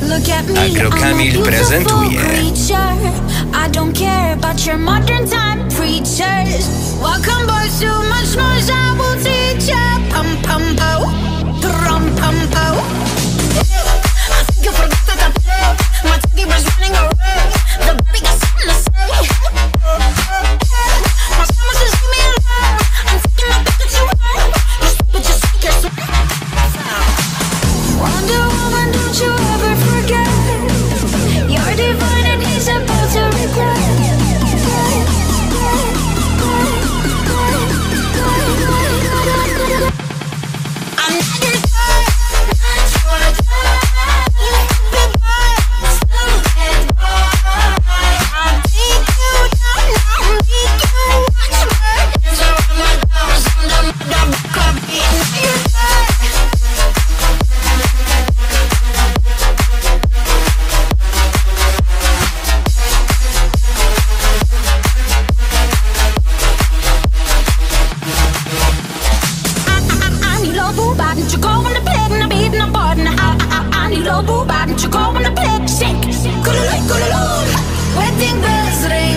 AGRO Kamil prezentuje I don't care about your modern time preachers. Welcome boys, too much noise, I will teach ya. Pum pum po, drum pum po. I think you forgot that I play. My teddy was running around. The baby got something to say. My son was just leave me alone. I'm taking my back at you home. You stupid, just think you're so. Wonder Woman, don't you ever forget. You're divine and he's about to regret. I'm not your type, not your type. You stupid boy, stupid boy. I'll take you down, I'll make you watch my hands around my doors under my copy. Not your type. Wedding bells ring.